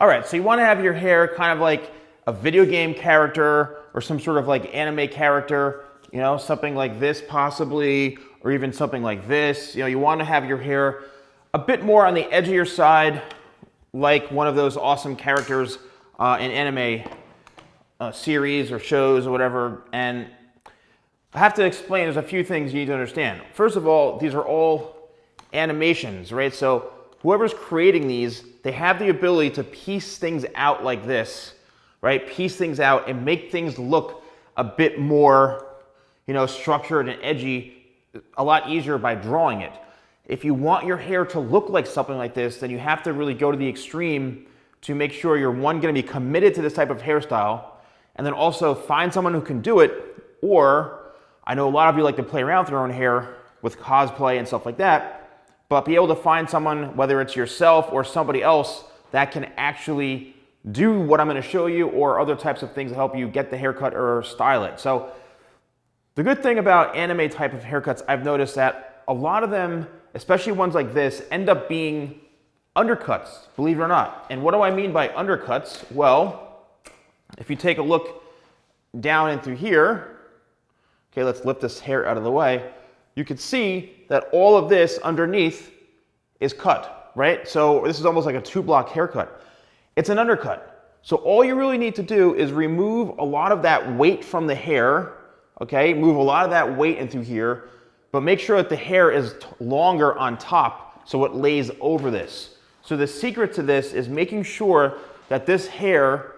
All right, so you want to have your hair kind of like a video game character or some sort of like anime character, you know, something like this possibly, or even something like this. You know, you want to have your hair a bit more on the edge of your side, like one of those awesome characters in anime series or shows or whatever. And I have to explain, there's a few things you need to understand. First of all, these are all animations, right? So whoever's creating these, they have the ability to piece things out like this, right? Piece things out and make things look a bit more, you know, structured and edgy, a lot easier by drawing it. If you want your hair to look like something like this, then you have to really go to the extreme to make sure you're, one, going to be committed to this type of hairstyle, and then also find someone who can do it. Or I know a lot of you like to play around with your own hair with cosplay and stuff like that, but be able to find someone, whether it's yourself or somebody else, that can actually do what I'm going to show you, or other types of things to help you get the haircut or style it. So the good thing about anime type of haircuts, I've noticed that a lot of them, especially ones like this, end up being undercuts, believe it or not. And what do I mean by undercuts? Well, if you take a look down and through here, okay, let's lift this hair out of the way, you can see that all of this underneath is cut, right? So this is almost like a 2-block haircut. It's an undercut. So all you really need to do is remove a lot of that weight from the hair, okay? Move a lot of that weight in through here, but make sure that the hair is longer on top so it lays over this. So the secret to this is making sure that this hair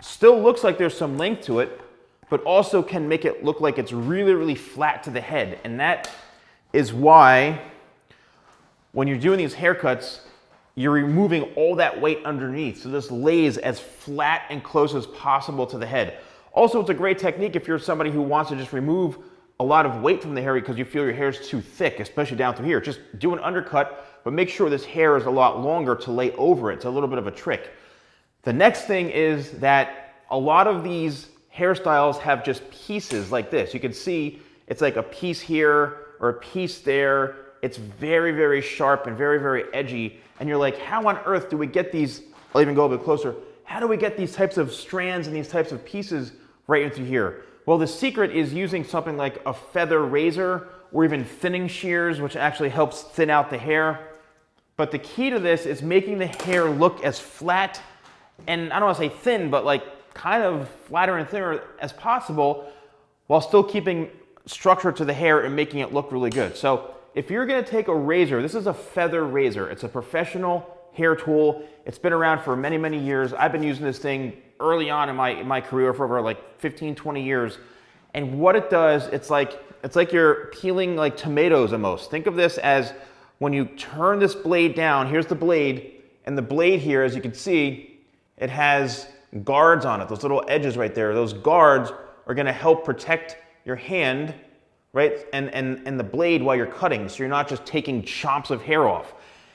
still looks like there's some length to it, but also can make it look like it's really, really flat to the head. And that is why when you're doing these haircuts, you're removing all that weight underneath. So this lays as flat and close as possible to the head. Also, it's a great technique if you're somebody who wants to just remove a lot of weight from the hair because you feel your hair is too thick, especially down through here. Just do an undercut, but make sure this hair is a lot longer to lay over it. It's a little bit of a trick. The next thing is that a lot of these hairstyles have just pieces like this. You can see it's like a piece here or a piece there. It's very, very sharp and very, very edgy. And you're like, how on earth do we get these? I'll even go a bit closer. How do we get these types of strands and these types of pieces right into here? Well, the secret is using something like a feather razor or even thinning shears, which actually helps thin out the hair. But the key to this is making the hair look as flat, and I don't want to say thin, but like kind of flatter and thinner as possible, while still keeping structure to the hair and making it look really good. So if you're going to take a razor, this is a feather razor. It's a professional hair tool. It's been around for many, many years. I've been using this thing early on in my career for over like 15, 20 years. And what it does, it's like you're peeling like tomatoes almost. Think of this as when you turn this blade down, here's the blade, and the blade here, as you can see, it has guards on it, those little edges right there. Those guards are going to help protect your hand, right, and the blade while you're cutting, so you're not just taking chomps of hair off.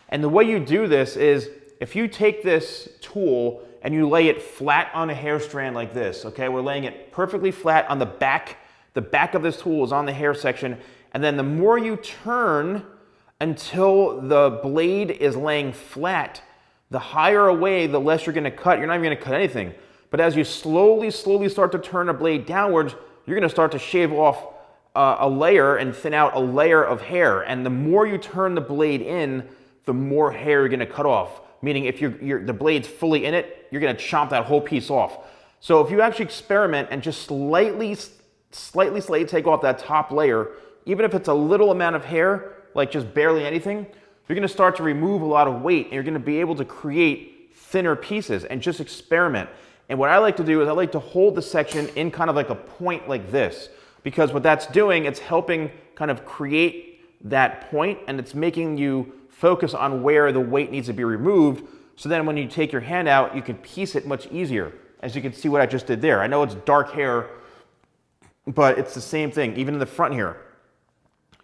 And the way you do this is, if you take this tool and you lay it flat on a hair strand like this, okay, we're laying it perfectly flat on the back of this tool is on the hair section, and then the more you turn until the blade is laying flat, the higher away, the less you're going to cut. You're not even going to cut anything. But as you slowly start to turn a blade downwards, you're going to start to shave off a layer and thin out a layer of hair. And the more you turn the blade in, the more hair you're going to cut off. Meaning if the blade's fully in it, you're going to chomp that whole piece off. So if you actually experiment and just slightly take off that top layer, even if it's a little amount of hair, like just barely anything, you're going to start to remove a lot of weight, and you're going to be able to create thinner pieces and just experiment. And what I like to do is I like to hold the section in kind of like a point like this, because what that's doing, it's helping kind of create that point, and it's making you focus on where the weight needs to be removed. So then when you take your hand out, you can piece it much easier, as you can see what I just did there. I know it's dark hair, but it's the same thing, even in the front here.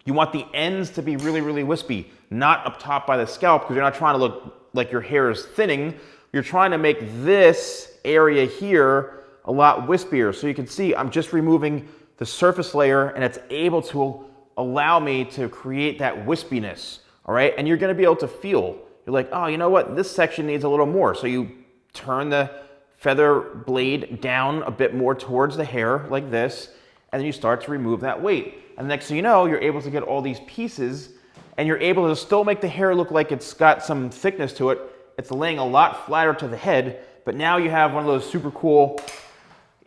You want the ends to be really, really wispy, not up top by the scalp, because you're not trying to look like your hair is thinning. You're trying to make this area here a lot wispier. So you can see I'm just removing the surface layer, and it's able to allow me to create that wispiness, all right? And you're gonna be able to feel, you're like, oh, you know what? This section needs a little more. So you turn the feather blade down a bit more towards the hair like this, and then you start to remove that weight. And next thing you know, you're able to get all these pieces, and you're able to still make the hair look like it's got some thickness to it. It's laying a lot flatter to the head, but now you have one of those super cool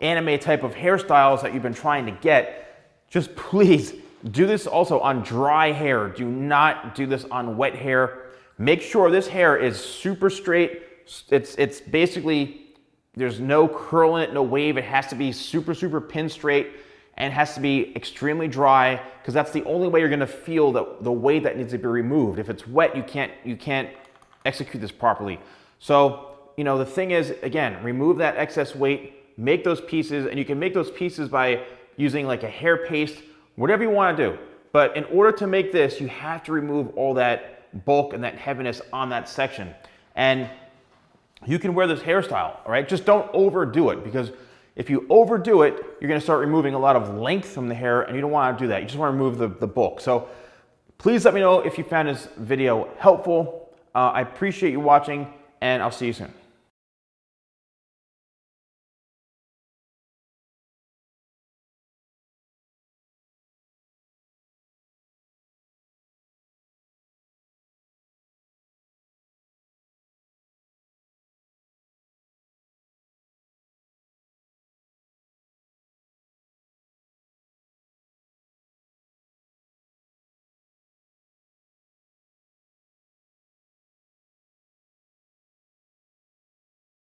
anime type of hairstyles that you've been trying to get. Just please do this also on dry hair. Do not do this on wet hair. Make sure this hair is super straight. It's basically, there's no curl in it, no wave. It has to be super, super pin straight, and it has to be extremely dry, because that's the only way you're gonna feel the weight that needs to be removed. If it's wet, you can't execute this properly. So, you know, the thing is, again, remove that excess weight, make those pieces, and you can make those pieces by using like a hair paste, whatever you wanna do. But in order to make this, you have to remove all that bulk and that heaviness on that section. And you can wear this hairstyle, all right? Just don't overdo it, because if you overdo it, you're gonna start removing a lot of length from the hair, and you don't wanna do that. You just wanna remove the bulk. So please let me know if you found this video helpful. I appreciate you watching, and I'll see you soon.